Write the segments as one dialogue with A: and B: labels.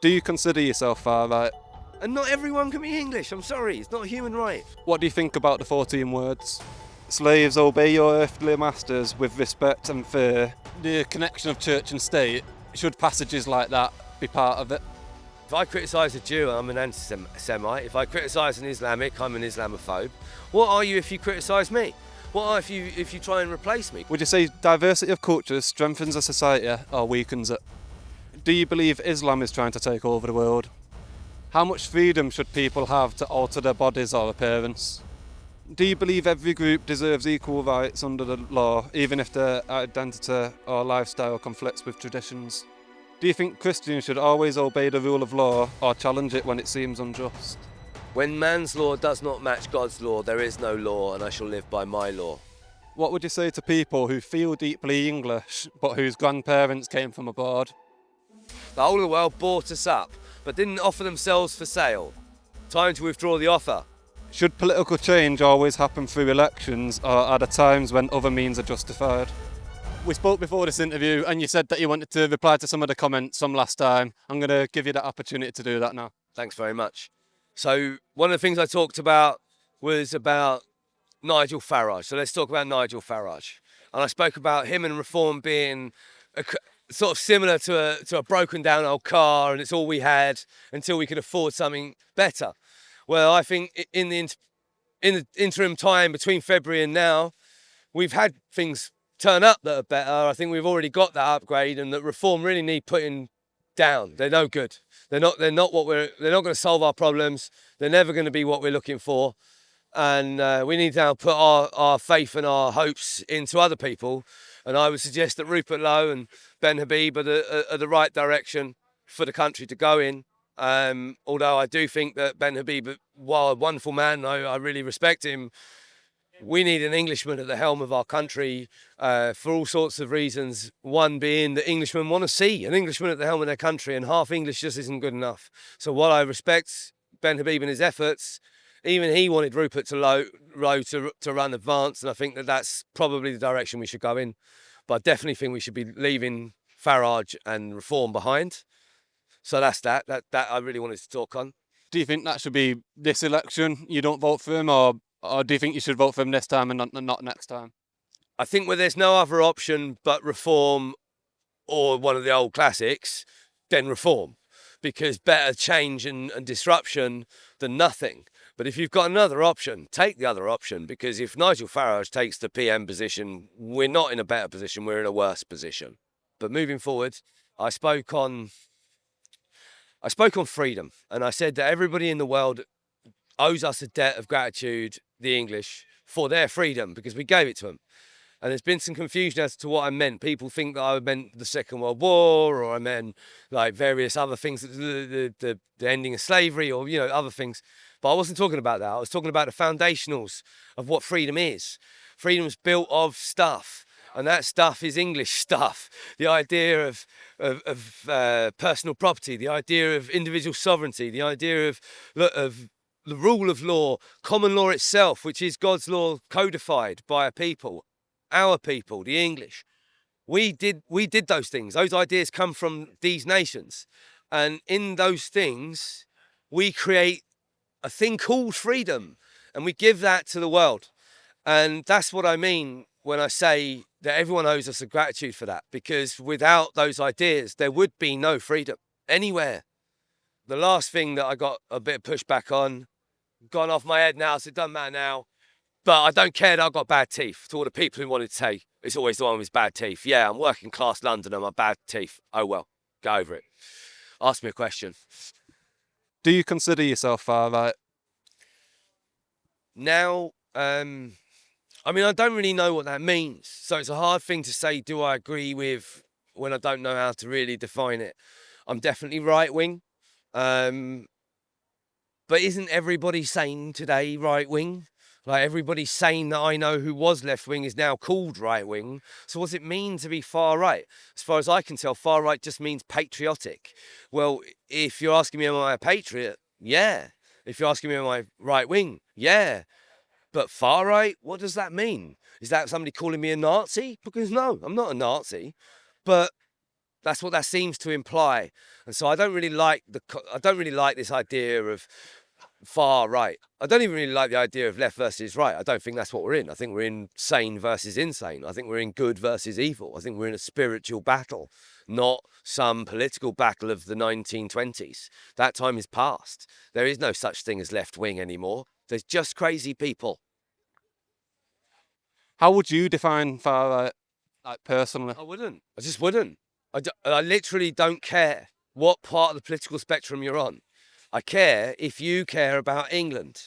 A: Do you consider yourself far right?
B: And not everyone can be English, I'm sorry, it's not a human right.
A: What do you think about the 14 words? Slaves, obey your earthly masters with respect and fear. The connection of church and state, should passages like that be part of it?
B: If I criticise a Jew, I'm an anti-Semite. If I criticise an Islamic, I'm an Islamophobe. What are you if you criticise me? What are if you try and replace me?
A: Would you say diversity of cultures strengthens a society or weakens it? Do you believe Islam is trying to take over the world? How much freedom should people have to alter their bodies or appearance? Do you believe every group deserves equal rights under the law, even if their identity or lifestyle conflicts with traditions? Do you think Christians should always obey the rule of law or challenge it when it seems unjust?
B: When man's law does not match God's law, there is no law, and I shall live by my law.
A: What would you say to people who feel deeply English, but whose grandparents came from abroad?
B: The whole of the world bought us up, but didn't offer themselves for sale. Time to withdraw the offer.
A: Should political change always happen through elections, or are there times when other means are justified? We spoke before this interview and you said that you wanted to reply to some of the comments from last time. I'm going to give you that opportunity to do that now.
B: Thanks very much. So one of the things I talked about was about Nigel Farage. So let's talk about Nigel Farage. And I spoke about him and reform being sort of similar to a broken down old car, and it's all we had until we could afford something better. Well, I think in the interim time between February and now, we've had things turn up that are better. I think we've already got that upgrade, and that reform really need putting down. They're no good. They're not going to solve our problems. They're never going to be what we're looking for. And we need to now put our faith and our hopes into other people. And I would suggest that Rupert Lowe and Ben Habib are the right direction for the country to go in. Although I do think that Ben Habib, while a wonderful man, I really respect him, we need an Englishman at the helm of our country for all sorts of reasons. One being that Englishmen want to see an Englishman at the helm of their country, and half English just isn't good enough. So while I respect Ben Habib and his efforts, even he wanted Rupert Lowe to run advance, and I think that that's probably the direction we should go in. But I definitely think we should be leaving Farage and reform behind. So that's that I really wanted to talk on.
A: Do you think that should be this election? You don't vote for him, or do you think you should vote for him this time and not next time?
B: I think where there's no other option but reform or one of the old classics, then reform. Because better change and disruption than nothing. But if you've got another option, take the other option. Because if Nigel Farage takes the PM position, we're not in a better position, we're in a worse position. But moving forward, I spoke on freedom, and I said that everybody in the world owes us a debt of gratitude, the English, for their freedom, because we gave it to them. And there's been some confusion as to what I meant. People think that I meant the Second World War, or I meant like various other things, the ending of slavery, or other things. But I wasn't talking about that. I was talking about the foundationals of what freedom is. Freedom's built of stuff, and that stuff is English stuff. The idea of personal property, the idea of individual sovereignty, the idea of the rule of law, common law itself, which is God's law codified by a people. Our people, the English, we did those things. Those ideas come from these nations, and in those things we create a thing called freedom, and we give that to the world. And that's what I mean when I say that everyone owes us a gratitude for that, because without those ideas there would be no freedom anywhere. The last thing that I got a bit of pushback on, gone off my head now, so it doesn't matter now. But I don't care that I've got bad teeth. To all the people who wanted to say, it's always the one with bad teeth. Yeah, I'm working class London and my bad teeth. Oh well, go over it. Ask me a question.
A: Do you consider yourself far right?
B: Now, I don't really know what that means. So it's a hard thing to say, do I agree with, when I don't know how to really define it. I'm definitely right-wing. But isn't everybody saying today right-wing? Like, everybody sane that I know who was left-wing is now called right-wing. So what does it mean to be far-right? As far as I can tell, far-right just means patriotic. Well, if you're asking me, am I a patriot? Yeah. If you're asking me, am I right-wing? Yeah. But far-right, what does that mean? Is that somebody calling me a Nazi? Because no, I'm not a Nazi. But That's what that seems to imply. And so I don't really like this idea of far right. I don't even really like the idea of left versus right. I don't think that's what we're in. I think we're in sane versus insane. I think we're in good versus evil. I think we're in a spiritual battle, not some political battle of the 1920s. That time is past. There is no such thing as left wing anymore. There's just crazy people.
A: How would you define far right, like personally?
B: I wouldn't. I just wouldn't. I literally don't care what part of the political spectrum you're on. I care if you care about England.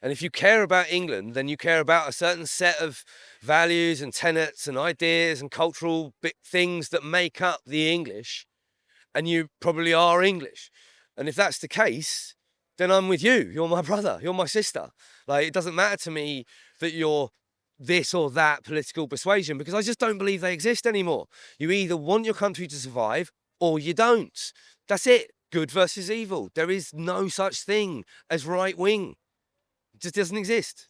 B: And if you care about England, then you care about a certain set of values and tenets and ideas and cultural things that make up the English. And you probably are English. And if that's the case, then I'm with you. You're my brother. You're my sister. Like, it doesn't matter to me that you're this or that political persuasion, because I just don't believe they exist anymore. You either want your country to survive or you don't. That's it. Good versus evil. There is no such thing as right wing. It just doesn't exist.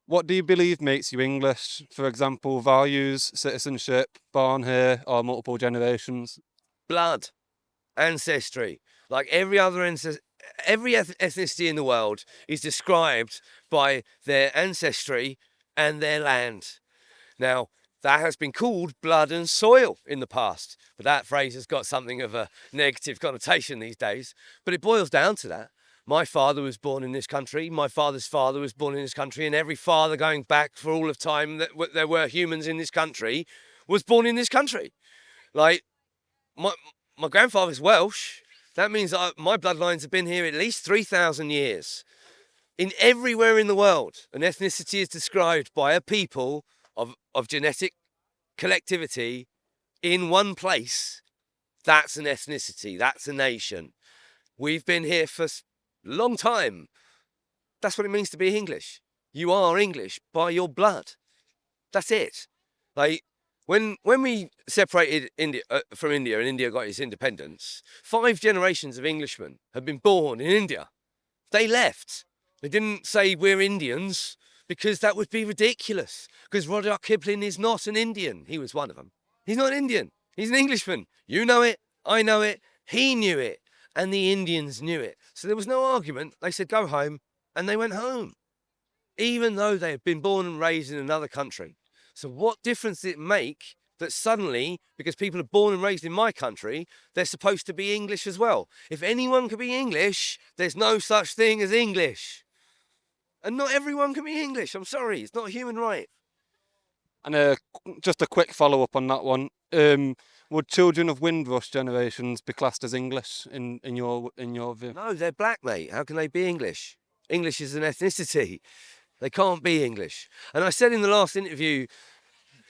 A: What do you believe makes you English? For example, values, citizenship, born here, or multiple generations?
B: Blood, ancestry. Like every other every ethnicity in the world is described by their ancestry and their land. Now, that has been called blood and soil in the past, but that phrase has got something of a negative connotation these days. But it boils down to that. My father was born in this country, my father's father was born in this country, and every father going back for all of time that there were humans in this country was born in this country. Like, my grandfather's Welsh. That means my bloodlines have been here at least 3,000 years. In everywhere in the world, an ethnicity is described by a people of genetic collectivity in one place. That's an ethnicity. That's a nation. We've been here for a long time. That's what it means to be English. You are English by your blood. That's it. Like, when we separated India from India and India got its independence, 5 generations of Englishmen had been born in India. They left. They didn't say we're Indians, because that would be ridiculous. Because Rudyard Kipling is not an Indian. He was one of them. He's not Indian. He's an Englishman. You know it. I know it. He knew it. And the Indians knew it. So there was no argument. They said, go home. And they went home. Even though they had been born and raised in another country. So what difference did it make that suddenly, because people are born and raised in my country, they're supposed to be English as well? If anyone can be English, there's no such thing as English. And not everyone can be English. I'm sorry. It's not a human right.
A: And just a quick follow-up on that one. Would children of Windrush generations be classed as English in your view?
B: No, they're black, mate. How can they be English? English is an ethnicity. They can't be English. And I said in the last interview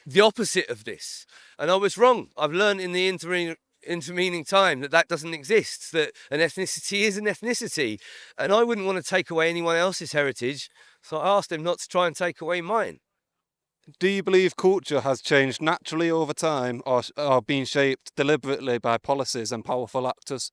B: the opposite of this. And I was wrong. I've learned in the intervening time that doesn't exist, that an ethnicity is an ethnicity. And I wouldn't want to take away anyone else's heritage. So I asked them not to try and take away mine.
A: Do you believe culture has changed naturally over time or been shaped deliberately by policies and powerful actors?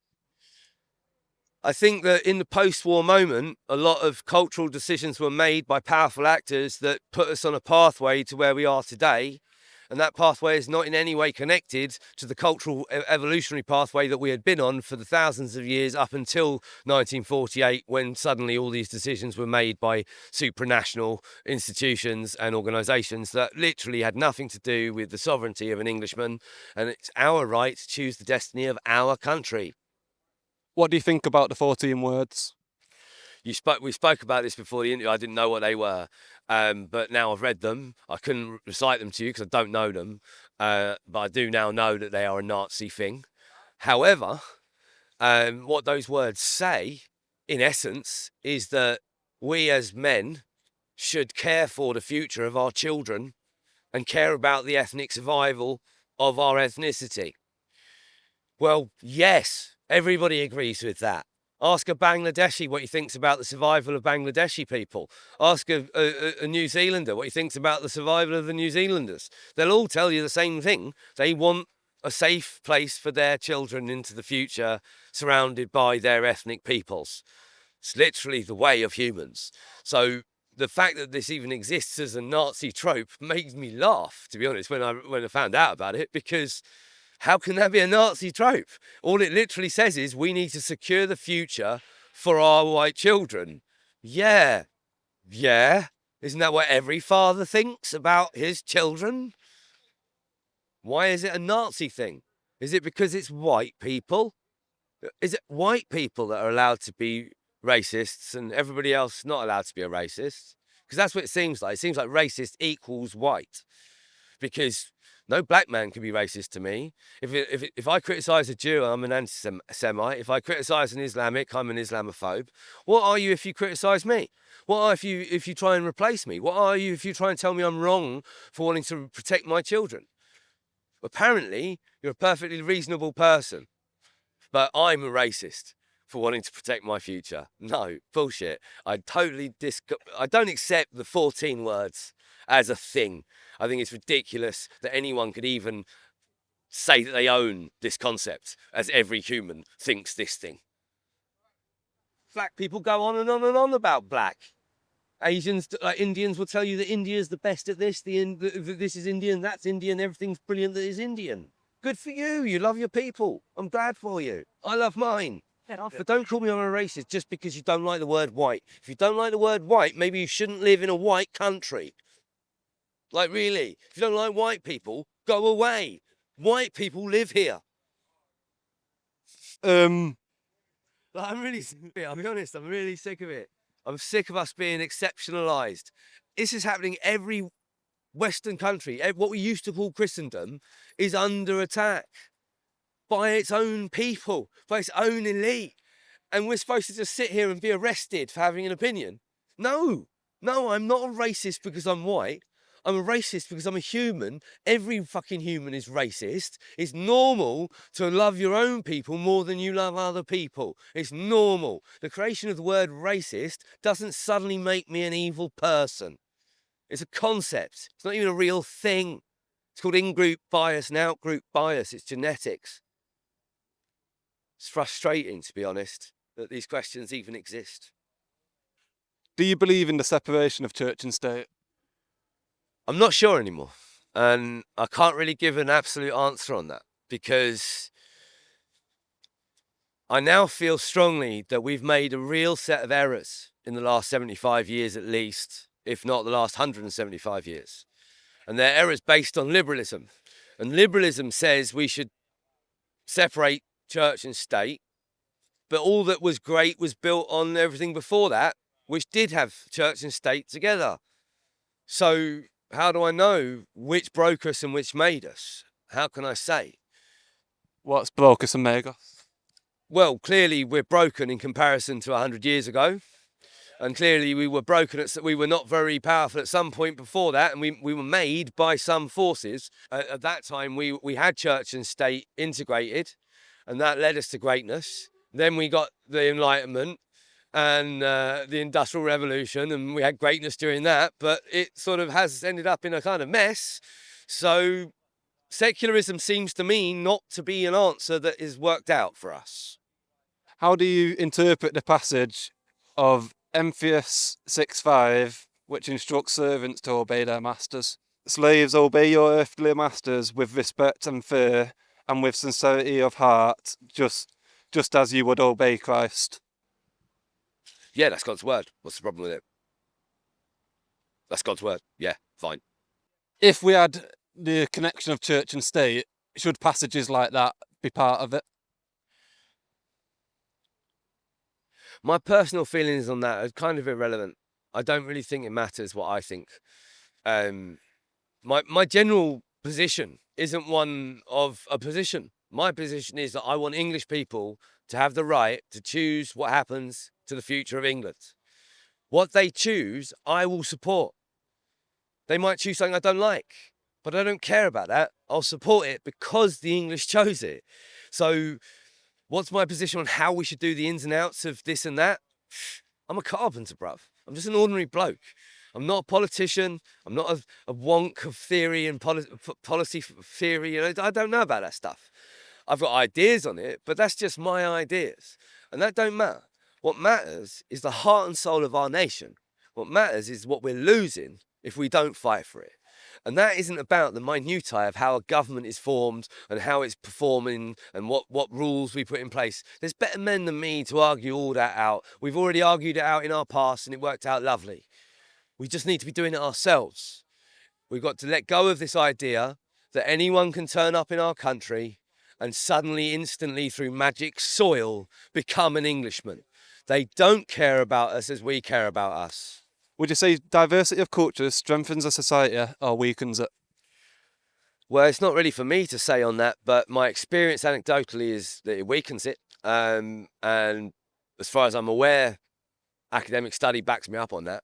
B: I think that in the post-war moment, a lot of cultural decisions were made by powerful actors that put us on a pathway to where we are today. And that pathway is not in any way connected to the cultural evolutionary pathway that we had been on for the thousands of years up until 1948, when suddenly all these decisions were made by supranational institutions and organisations that literally had nothing to do with the sovereignty of an Englishman. And it's our right to choose the destiny of our country.
A: What do you think about the 14 words?
B: We spoke about this before the interview. I didn't know what they were, but now I've read them. I couldn't recite them to you because I don't know them, but I do now know that they are a Nazi thing. However, what those words say, in essence, is that we as men should care for the future of our children and care about the ethnic survival of our ethnicity. Well, yes, everybody agrees with that. Ask a Bangladeshi what he thinks about the survival of Bangladeshi people. Ask a New Zealander what he thinks about the survival of the New Zealanders. They'll all tell you the same thing. They want a safe place for their children into the future, surrounded by their ethnic peoples. It's literally the way of humans. So the fact that this even exists as a Nazi trope makes me laugh, to be honest, when I found out about it, because How can that be a Nazi trope? All it literally says is we need to secure the future for our white children. Yeah. Isn't that what every father thinks about his children? Why is it a Nazi thing? Is it because it's white people? Is it white people that are allowed to be racists and everybody else not allowed to be a racist? Because that's what it seems like. It seems like racist equals white. Because no black man can be racist to me. If I criticise a Jew, I'm an anti-Semite. If I criticise an Islamic, I'm an Islamophobe. What are you if you criticise me? What are you if you try and replace me? What are you if you try and tell me I'm wrong for wanting to protect my children? Apparently, you're a perfectly reasonable person, but I'm a racist for wanting to protect my future. No, bullshit. I don't accept the 14 words as a thing. I think it's ridiculous that anyone could even say that they own this concept, as every human thinks this thing. Black people go on and on and on about black. Asians, like Indians, will tell you that India is the best at this. This is Indian, that's Indian, everything's brilliant that is Indian. Good for you. You love your people. I'm glad for you. I love mine. But don't call me I'm a racist just because you don't like the word white. If you don't like the word white, maybe you shouldn't live in a white country. Like, really, if you don't like white people, go away. White people live here. I'm really sick of it. I'll be honest, I'm really sick of it. I'm sick of us being exceptionalized. This is happening every Western country. What we used to call Christendom is under attack by its own people, by its own elite. And we're supposed to just sit here and be arrested for having an opinion. No, I'm not a racist because I'm white. I'm a racist because I'm a human. Every fucking human is racist. It's normal to love your own people more than you love other people. It's normal. The creation of the word racist doesn't suddenly make me an evil person. It's a concept. It's not even a real thing. It's called in-group bias and out-group bias. It's genetics. It's frustrating, to be honest, that these questions even exist.
A: Do you believe in the separation of church and state?
B: I'm not sure anymore. And I can't really give an absolute answer on that because I now feel strongly that we've made a real set of errors in the last 75 years at least, if not the last 175 years. And they're errors based on liberalism. And liberalism says we should separate church and state, but all that was great was built on everything before that, which did have church and state together. So how do I know which broke us and which made us? How can I say?
A: What's broke us and made us?
B: Well, clearly we're broken in comparison to 100 years ago. And clearly we were broken, we were not very powerful at some point before that, and we were made by some forces. At that time, we had church and state integrated, and that led us to greatness. Then we got the Enlightenment and the Industrial Revolution, and we had greatness during that, but it sort of has ended up in a kind of mess. So secularism seems to me not to be an answer that is worked out for us.
A: How do you interpret the passage of Emphasis 6:5, which instructs servants to obey their masters? Slaves, obey your earthly masters with respect and fear, and with sincerity of heart, just as you would obey Christ.
B: Yeah, that's God's word. What's the problem with it? That's God's word. Yeah, fine.
A: If we had the connection of church and state, should passages like that be part of it?
B: My personal feelings on that are kind of irrelevant. I don't really think it matters what I think. My general position isn't one of a position. My position is that I want English people to have the right to choose what happens to the future of England. What they choose, I will support. They might choose something I don't like, but I don't care about that. I'll support it because the English chose it. So what's my position on how we should do the ins and outs of this and that? I'm a carpenter, bruv. I'm just an ordinary bloke. I'm not a politician. I'm not a wonk of theory and policy theory. You know, I don't know about that stuff. I've got ideas on it, but that's just my ideas. And that don't matter. What matters is the heart and soul of our nation. What matters is what we're losing if we don't fight for it. And that isn't about the minutiae of how a government is formed and how it's performing and what rules we put in place. There's better men than me to argue all that out. We've already argued it out in our past and it worked out lovely. We just need to be doing it ourselves. We've got to let go of this idea that anyone can turn up in our country and suddenly, instantly, through magic soil, become an Englishman. They don't care about us as we care about us.
A: Would you say diversity of cultures strengthens a society or weakens it?
B: Well, it's not really for me to say on that, but my experience anecdotally is that it weakens it. And as far as I'm aware, academic study backs me up on that.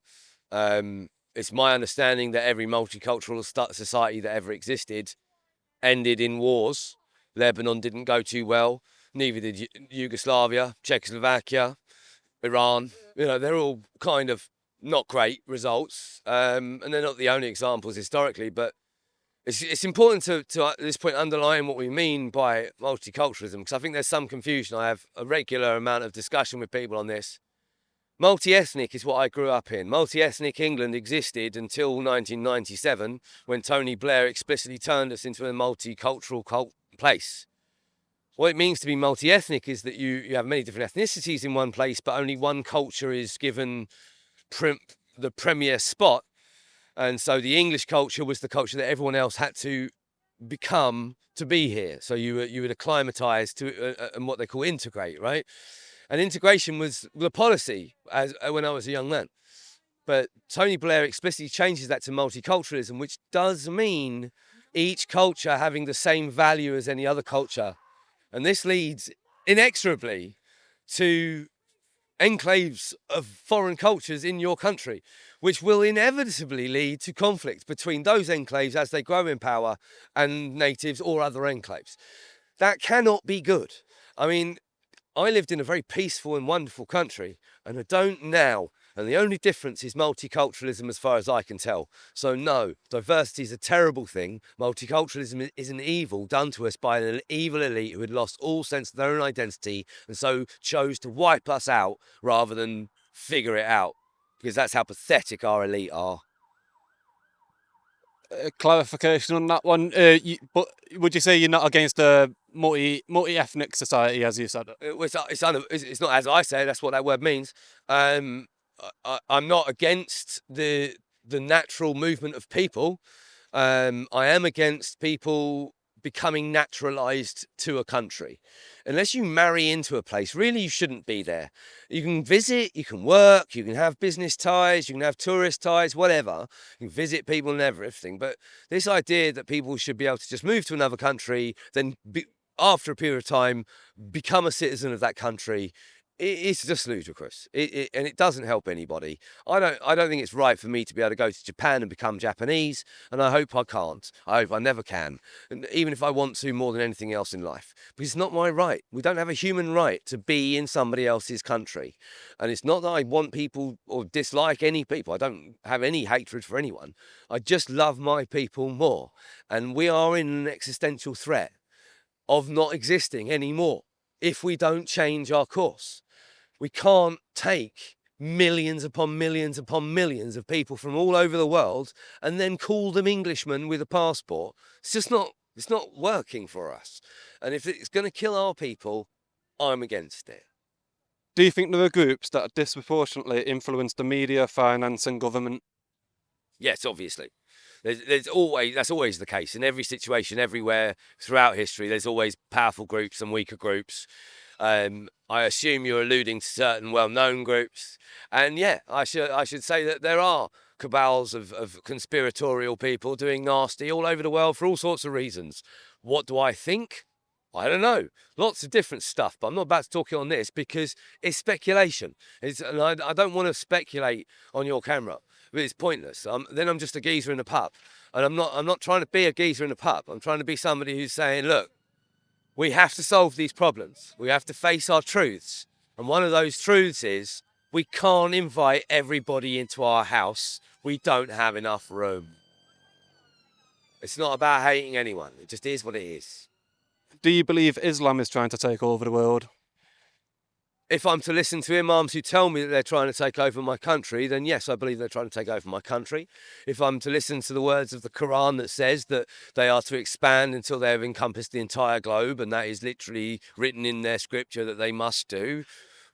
B: It's my understanding that every multicultural society that ever existed ended in wars. Lebanon didn't go too well. Neither did Yugoslavia, Czechoslovakia, Iran. You know, they're all kind of not great results. And they're not the only examples historically, but it's important to at this point underline what we mean by multiculturalism, because I think there's some confusion. I have a regular amount of discussion with people on this. Multi-ethnic is what I grew up in. Multi-ethnic England existed until 1997, when Tony Blair explicitly turned us into a multicultural place. What it means to be multi-ethnic is that you have many different ethnicities in one place, but only one culture is given the premier spot. And so the English culture was the culture that everyone else had to become to be here. So you would acclimatise to and what they call integrate, right? And integration was the policy when I was a young man. But Tony Blair explicitly changes that to multiculturalism, which does mean each culture having the same value as any other culture. And this leads inexorably to enclaves of foreign cultures in your country, which will inevitably lead to conflict between those enclaves as they grow in power and natives or other enclaves. That cannot be good. I mean, I lived in a very peaceful and wonderful country, and I don't now. And the only difference is multiculturalism as far as I can tell. So no, diversity is a terrible thing. Multiculturalism is an evil done to us by an evil elite who had lost all sense of their own identity and so chose to wipe us out rather than figure it out. Because that's how pathetic our elite are.
A: Clarification on that one. But would you say you're not against a multi-ethnic society, as you said?
B: It's not as I say. That's what that word means. I'm not against the natural movement of people. I am against people becoming naturalized to a country. Unless you marry into a place, really you shouldn't be there. You can visit, you can work, you can have business ties, you can have tourist ties, whatever. You can visit people and everything. But this idea that people should be able to just move to another country, then after a period of time, become a citizen of that country, it's just ludicrous. And it doesn't help anybody. I don't think it's right for me to be able to go to Japan and become Japanese, and I hope I can't. I hope I never can, and even if I want to more than anything else in life, because it's not my right. We don't have a human right to be in somebody else's country. And it's not that I want people or dislike any people. I don't have any hatred for anyone. I just love my people more. And we are in an existential threat of not existing anymore if we don't change our course. We can't take millions upon millions upon millions of people from all over the world and then call them Englishmen with a passport. It's not working for us. And if it's going to kill our people, I'm against it.
A: Do you think there are groups that disproportionately influence the media, finance and government?
B: Yes, obviously. That's always the case in every situation, everywhere throughout history. There's always powerful groups and weaker groups. I assume you're alluding to certain well-known groups, and yeah, I should say that there are cabals of conspiratorial people doing nasty all over the world for all sorts of reasons. What do I think? I don't know. Lots of different stuff, but I'm not about to talk on this because it's speculation. And I don't want to speculate on your camera. It's pointless. Then I'm just a geezer in a pub, and I'm not trying to be a geezer in a pub. I'm trying to be somebody who's saying, look, we have to solve these problems. We have to face our truths. And one of those truths is we can't invite everybody into our house. We don't have enough room. It's not about hating anyone. It just is what it is.
A: Do you believe Islam is trying to take over the world?
B: if I'm to listen to imams who tell me that they're trying to take over my country, then yes, I believe they're trying to take over my country. If I'm to listen to the words of the Quran that says that they are to expand until they have encompassed the entire globe, and that is literally written in their scripture that they must do,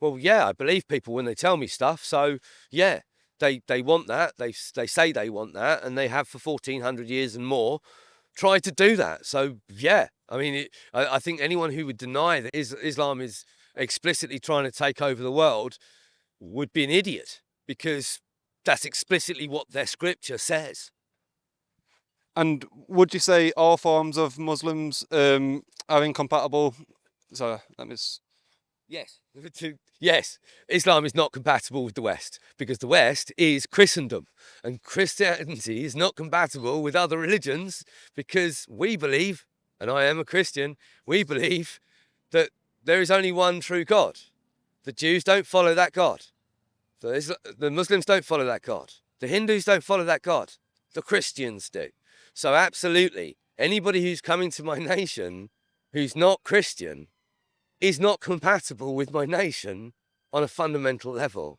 B: well, yeah, I believe people when they tell me stuff. So, yeah, they want that. They say they want that, and they have for 1,400 years and more tried to do that. So, yeah, I mean, I think anyone who would deny that Islam is explicitly trying to take over the world would be an idiot, because that's explicitly what their scripture says.
A: And would you say all forms of Muslims are incompatible? Sorry,
B: Yes. Yes, Islam is not compatible with the West, because the West is Christendom, and Christianity is not compatible with other religions, because we believe, and I am a Christian, we believe that there is only one true God. The Jews don't follow that God. The Muslims don't follow that God. The Hindus don't follow that God. The Christians do. So absolutely, anybody who's coming to my nation who's not Christian is not compatible with my nation on a fundamental level.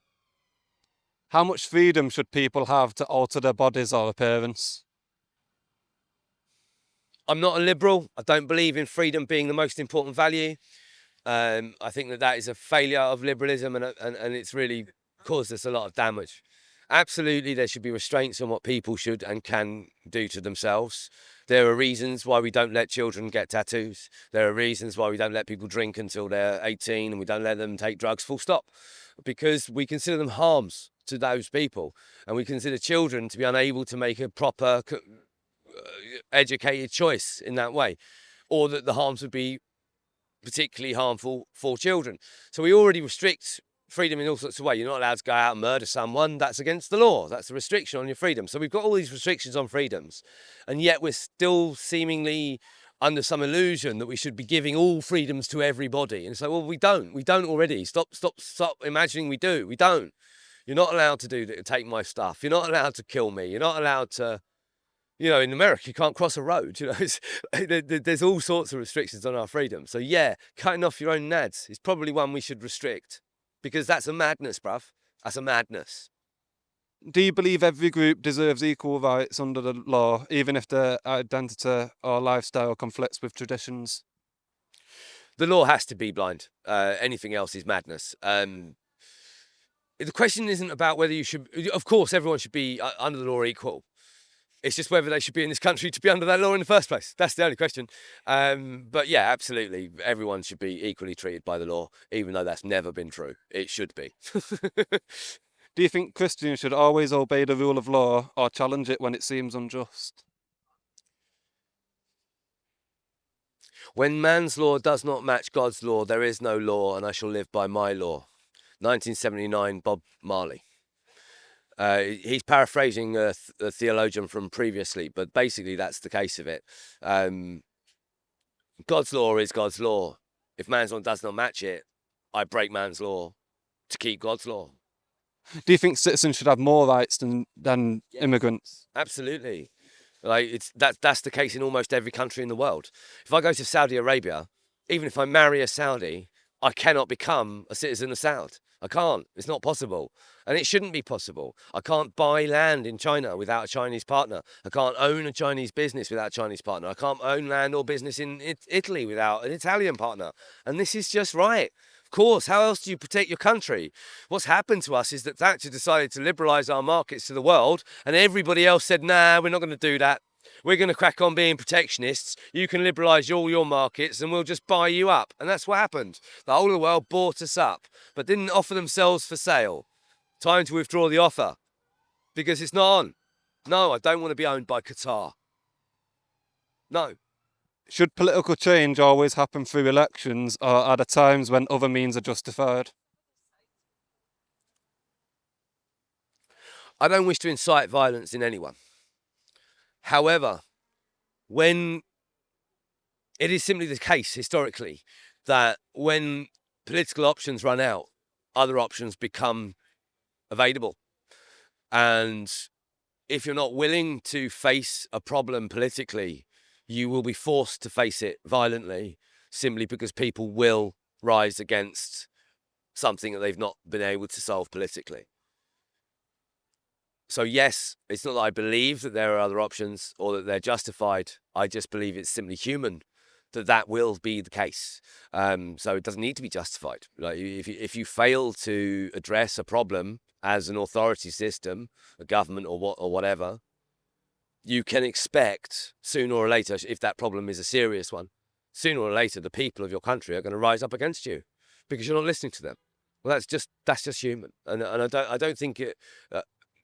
A: How much freedom should people have to alter their bodies or appearance?
B: I'm not a liberal. I don't believe in freedom being the most important value. I think that is a failure of liberalism, and it's really caused us a lot of damage. Absolutely, there should be restraints on what people should and can do to themselves. There are reasons why we don't let children get tattoos. There are reasons why we don't let people drink until they're 18, and we don't let them take drugs, full stop. Because we consider them harms to those people, and we consider children to be unable to make a proper, educated choice in that way, or that the harms would be particularly harmful for children. So we already restrict freedom in all sorts of ways. You're not allowed to go out and murder someone. That's against the law. That's a restriction on your freedom. So we've got all these restrictions on freedoms, and yet we're still seemingly under some illusion that we should be giving all freedoms to everybody. And so, well, we don't already. Stop imagining we do. We don't. You're not allowed to take my stuff. You're not allowed to kill me. You're not allowed to, in America, you can't cross a road. There's all sorts of restrictions on our freedom. So yeah, cutting off your own nads is probably one we should restrict, because that's a madness, bruv. That's a madness.
A: Do you believe every group deserves equal rights under the law, even if their identity or lifestyle conflicts with traditions?
B: The law has to be blind. Anything else is madness. The question isn't about whether you should. Of course, everyone should be under the law equal. It's just whether they should be in this country to be under that law in the first place. That's the only question. But yeah, absolutely, everyone should be equally treated by the law, even though that's never been true. It should be.
A: Do you think Christians should always obey the rule of law or challenge it when it seems unjust?
B: When man's law does not match God's law, there is no law, and I shall live by my law. 1979, Bob Marley. He's paraphrasing a theologian from previously, but basically that's the case of it. God's law is God's law. If man's law does not match it, I break man's law to keep God's law.
A: Do you think citizens should have more rights than
B: Yes.
A: immigrants?
B: Absolutely. That's the case in almost every country in the world. If I go to Saudi Arabia, even if I marry a Saudi, I cannot become a citizen of Saudi. I can't. It's not possible. And it shouldn't be possible. I can't buy land in China without a Chinese partner. I can't own a Chinese business without a Chinese partner. I can't own land or business in Italy without an Italian partner. And this is just right. Of course, how else do you protect your country? What's happened to us is that Thatcher decided to liberalise our markets to the world, and everybody else said, nah, we're not going to do that. We're going to crack on being protectionists. You can liberalise all your markets and we'll just buy you up. And that's what happened. The whole of the world bought us up, but didn't offer themselves for sale. Time to withdraw the offer, because it's not on. No, I don't want to be owned by Qatar. No.
A: Should political change always happen through elections, or are there times when other means are justified?
B: I don't wish to incite violence in anyone. However, when it is simply the case historically that when political options run out, other options become available. And if you're not willing to face a problem politically, you will be forced to face it violently, simply because people will rise against something that they've not been able to solve politically. So yes, it's not that I believe that there are other options or that they're justified. I just believe it's simply human that will be the case. So it doesn't need to be justified. Like if you fail to address a problem as an authority system, a government or whatever, you can expect sooner or later, if that problem is a serious one, sooner or later the people of your country are going to rise up against you because you're not listening to them. Well, that's just human, and I don't think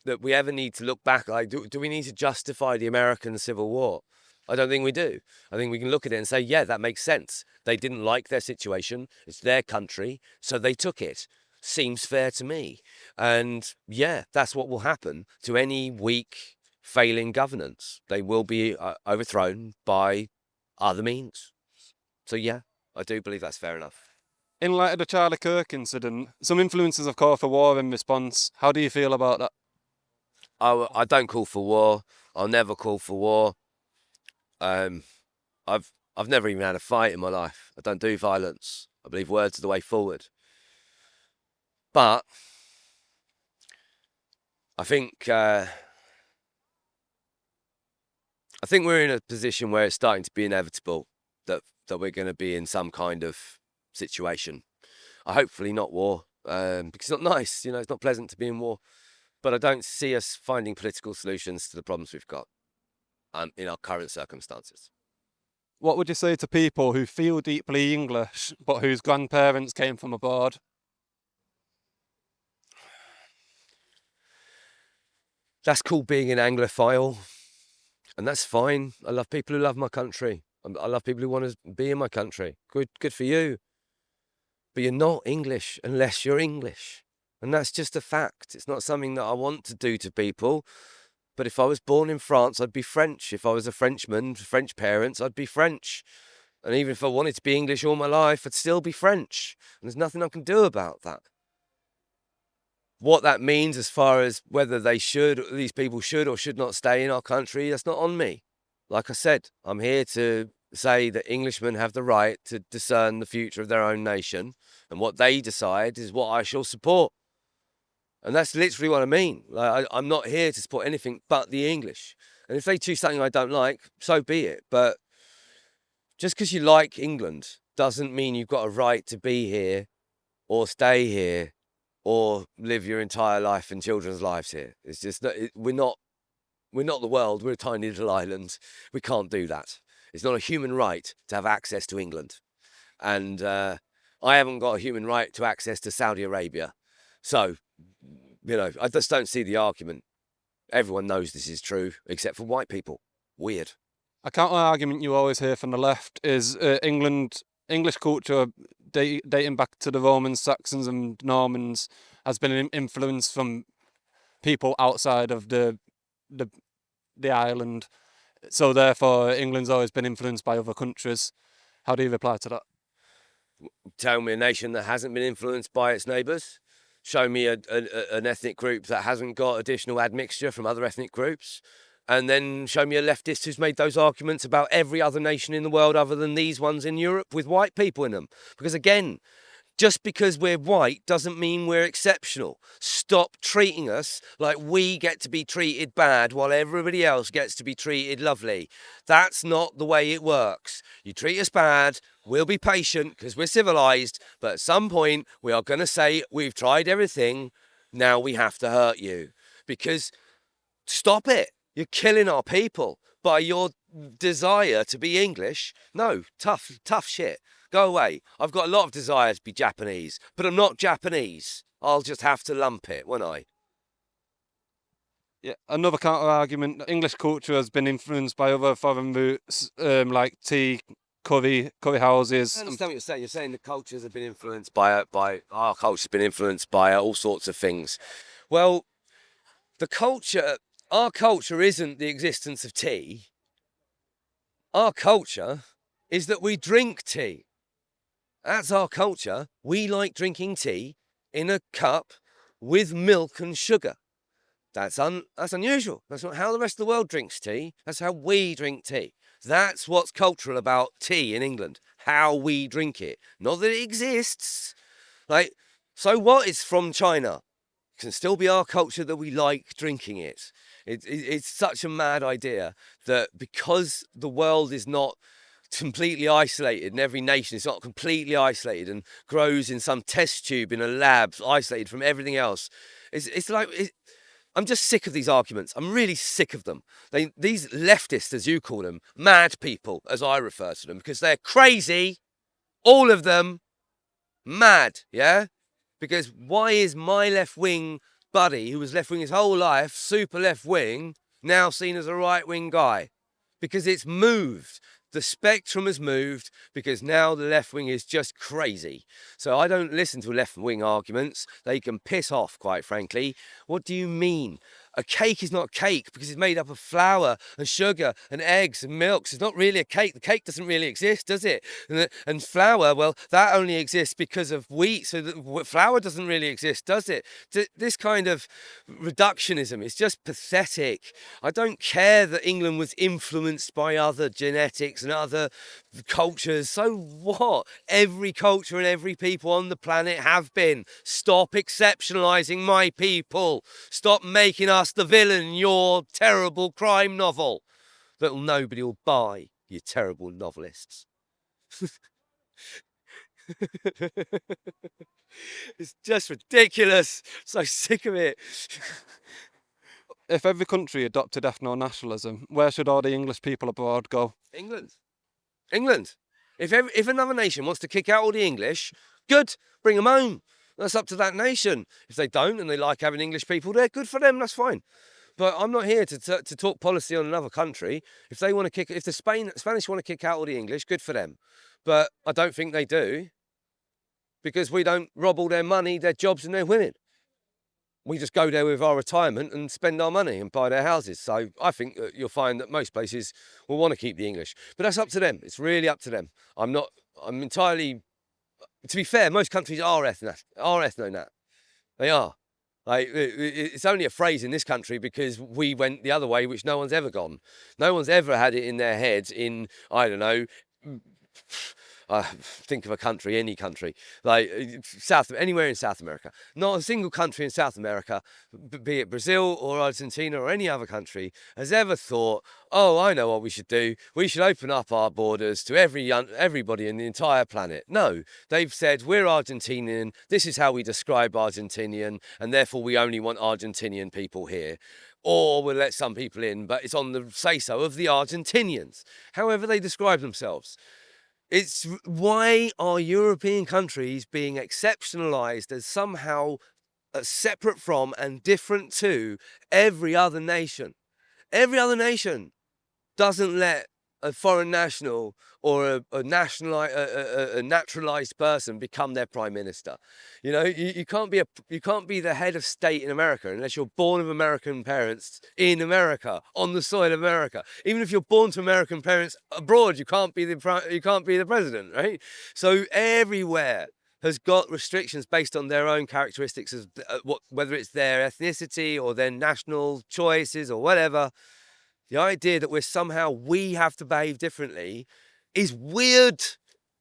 B: that we ever need to look back. Like, do we need to justify the American Civil War? I don't think we do. I think we can look at it and say, yeah, that makes sense. They didn't like their situation. It's their country, so they took it. Seems fair to me. And yeah, that's what will happen to any weak, failing governance. They will be overthrown by other means. So yeah, I do believe that's fair enough.
A: In light of the Charlie Kirk incident, some influencers have called for war in response. How do you feel about that?
B: I don't call for war. I'll never call for war. I've never even had a fight in my life. I don't do violence. I believe words are the way forward. But I think we're in a position where it's starting to be inevitable that we're going to be in some kind of situation. Hopefully not war, because it's not nice. It's not pleasant to be in war. But I don't see us finding political solutions to the problems we've got in our current circumstances.
A: What would you say to people who feel deeply English but whose grandparents came from abroad?
B: That's called being an Anglophile, and that's fine. I love people who love my country. I love people who want to be in my country. Good for you. But you're not English unless you're English. And that's just a fact. It's not something that I want to do to people. But if I was born in France, I'd be French. If I was a Frenchman, French parents, I'd be French. And even if I wanted to be English all my life, I'd still be French. And there's nothing I can do about that. What that means as far as whether these people should or should not stay in our country, that's not on me. Like I said, I'm here to say that Englishmen have the right to discern the future of their own nation. And what they decide is what I shall support. And that's literally what I mean. Like, I'm not here to support anything but the English. And if they choose something I don't like, so be it. But just because you like England doesn't mean you've got a right to be here or stay here or live your entire life and children's lives here. It's just that we're not the world. We're a tiny little island. We can't do that. It's not a human right to have access to England. And I haven't got a human right to access to Saudi Arabia. So, I just don't see the argument. Everyone knows this is true, except for white people. Weird.
A: A counter argument you always hear from the left is English culture dating back to the Romans, Saxons and Normans has been influenced from people outside of the island. So therefore, England's always been influenced by other countries. How do you reply to that?
B: Tell me a nation that hasn't been influenced by its neighbours. Show me an ethnic group that hasn't got additional admixture from other ethnic groups. And then show me a leftist who's made those arguments about every other nation in the world other than these ones in Europe with white people in them. Because again, just because we're white doesn't mean we're exceptional. Stop treating us like we get to be treated bad while everybody else gets to be treated lovely. That's not the way it works. You treat us bad, we'll be patient because we're civilized, but at some point we are going to say, we've tried everything, now we have to hurt you. Because stop it. You're killing our people by your desire to be English. No, tough shit. Go away. I've got a lot of desire to be Japanese, but I'm not Japanese. I'll just have to lump it, won't I?
A: Yeah, another counter argument. English culture has been influenced by other foreign roots, like tea, curry houses.
B: I understand what you're saying. You're saying the cultures have been influenced by our culture's been influenced by all sorts of things. Well, our culture isn't the existence of tea. Our culture is that we drink tea. That's our culture. We like drinking tea in a cup with milk and sugar. That's unusual. That's not how the rest of the world drinks tea. That's how we drink tea. That's what's cultural about tea in England. How we drink it. Not that it exists. Like, So what? It's from China. It can still be our culture that we like drinking it. It's such a mad idea that because the world is not completely isolated, and every nation is not completely isolated and grows in some test tube in a lab, isolated from everything else. It's like I'm just sick of these arguments. I'm really sick of them. These leftists, as you call them, mad people, as I refer to them, because they're crazy, all of them, mad, yeah? Because why is my left-wing buddy, who was left-wing his whole life, super left-wing, now seen as a right-wing guy? Because it's moved. The spectrum has moved because now the left wing is just crazy. So I don't listen to left wing arguments. They can piss off, quite frankly. What do you mean? A cake is not a cake because it's made up of flour and sugar and eggs and milks. It's not really a cake. The cake doesn't really exist, does it? And flour, well, that only exists because of wheat. So flour doesn't really exist, does it? This kind of reductionism is just pathetic. I don't care that England was influenced by other genetics and other cultures. So what? Every culture and every people on the planet have been. Stop exceptionalizing my people. Stop making us the villain in your terrible crime novel that nobody will buy, you terrible novelists. It's just ridiculous. So sick of it.
A: If every country adopted ethno-nationalism, where should all the English people abroad go?
B: England. If another nation wants to kick out all the English, good, bring them home. That's up to that nation. If they don't and they like having English people there, good for them, that's fine. But I'm not here to talk policy on another country. If they want to if the Spanish want to kick out all the English, good for them. But I don't think they do, because we don't rob all their money, their jobs and their women. We just go there with our retirement and spend our money and buy their houses. So I think that you'll find that most places will want to keep the English. But that's up to them. It's really up to them. I'm entirely, to be fair, most countries are ethnonat. They are. Like, it's only a phrase in this country because we went the other way, which no one's ever gone. No one's ever had it in their heads in, I don't know, think of a country, any country, like anywhere in South America. Not a single country in South America, be it Brazil or Argentina or any other country, has ever thought, oh, I know what we should do. We should open up our borders to everybody in the entire planet. No, they've said, we're Argentinian. This is how we describe Argentinian, and therefore we only want Argentinian people here. Or we'll let some people in, but it's on the say-so of the Argentinians, however they describe themselves. It's why are European countries being exceptionalized as somehow separate from and different to every other nation? Every other nation doesn't let a foreign national or a naturalized person become their prime minister. You know, you can't be the head of state in America unless you're born of American parents in America, on the soil of America. Even if you're born to American parents abroad, you can't be the president, right? So everywhere has got restrictions based on their own characteristics, of whether it's their ethnicity or their national choices or whatever. The idea that we have to behave differently is weird.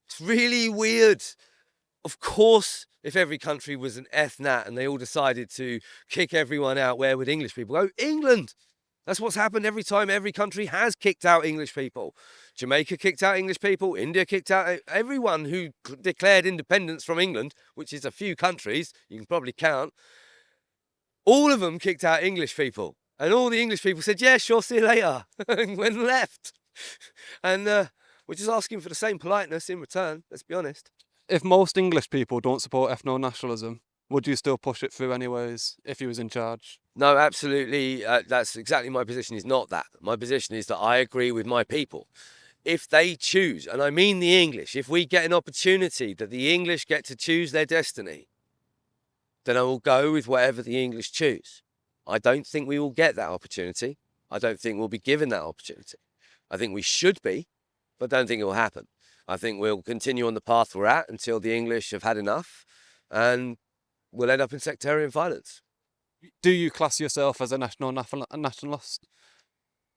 B: It's really weird. Of course, if every country was an ethnat and they all decided to kick everyone out, where would English people go? England. That's what's happened every time every country has kicked out English people. Jamaica kicked out English people. India kicked out everyone who declared independence from England, which is a few countries, you can probably count. All of them kicked out English people. And all the English people said, yeah, sure, see you later, and went and left. And we're just asking for the same politeness in return, let's be honest.
A: If most English people don't support ethno-nationalism, would you still push it through anyways if you was in charge?
B: No, absolutely. That's exactly my position, is not that. My position is that I agree with my people. If they choose, and I mean the English, if we get an opportunity that the English get to choose their destiny, then I will go with whatever the English choose. I don't think we will get that opportunity. I don't think we'll be given that opportunity. I think we should be, but I don't think it will happen. I think we'll continue on the path we're at until the English have had enough, and we'll end up in sectarian violence.
A: Do you class yourself as a nationalist?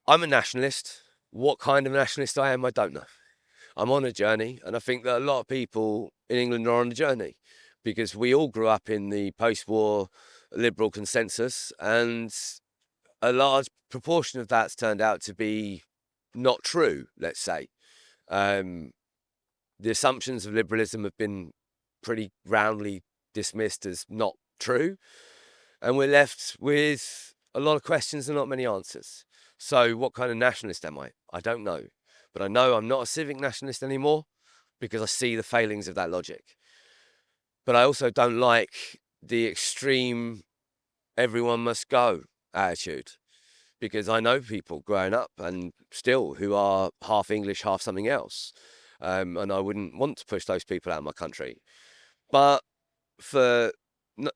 B: I'm a nationalist. What kind of nationalist I am, I don't know. I'm on a journey, and I think that a lot of people in England are on a journey. because we all grew up in the post-war liberal consensus, and a large proportion of that's turned out to be not true, let's say. The assumptions of liberalism have been pretty roundly dismissed as not true, and we're left with a lot of questions and not many answers. So what kind of nationalist am I? I don't know. But I know I'm not a civic nationalist anymore because I see the failings of that logic. But I also don't like the extreme everyone must go attitude, because I know people growing up and still who are half English, half something else. And I wouldn't want to push those people out of my country. But for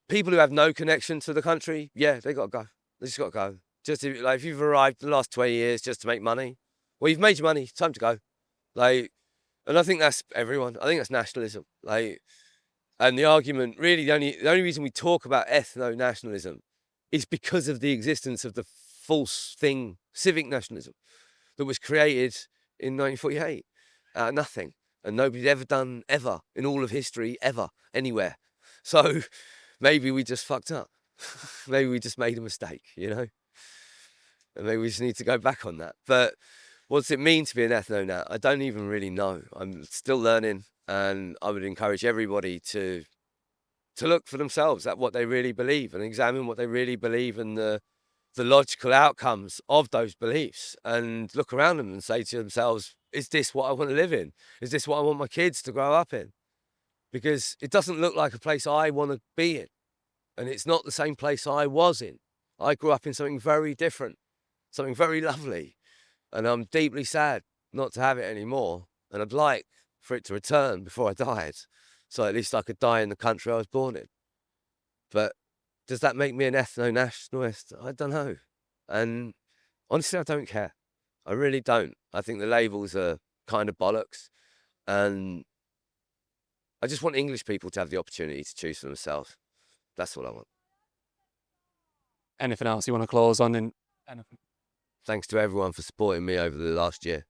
B: people who have no connection to the country, yeah, they got to go. They just got to go. Just if you've arrived the last 20 years just to make money, well, you've made your money. It's time to go. And I think that's everyone. I think that's nationalism. And the argument, really, the only reason we talk about ethno-nationalism is because of the existence of the false thing, civic nationalism, that was created in 1948 out of nothing, and nobody's ever done ever in all of history ever anywhere. So maybe we just fucked up. Maybe we just made a mistake, and maybe we just need to go back on that. But what does it mean to be an ethno-nat? I don't even really know. I'm still learning, and I would encourage everybody to look for themselves at what they really believe and examine what they really believe and the logical outcomes of those beliefs, and look around them and say to themselves, is this what I want to live in? Is this what I want my kids to grow up in? Because it doesn't look like a place I want to be in, and it's not the same place I was in. I grew up in something very different, something very lovely, and I'm deeply sad not to have it anymore, and I'd like for it to return before I died, so at least I could die in the country I was born in. But does that make me an ethno-nationalist? I don't know. And honestly, I don't care. I really don't. I think the labels are kind of bollocks, and I just want English people to have the opportunity to choose for themselves. That's what I want.
A: Anything else you want to close on? Anything?
B: Thanks to everyone for supporting me over the last year.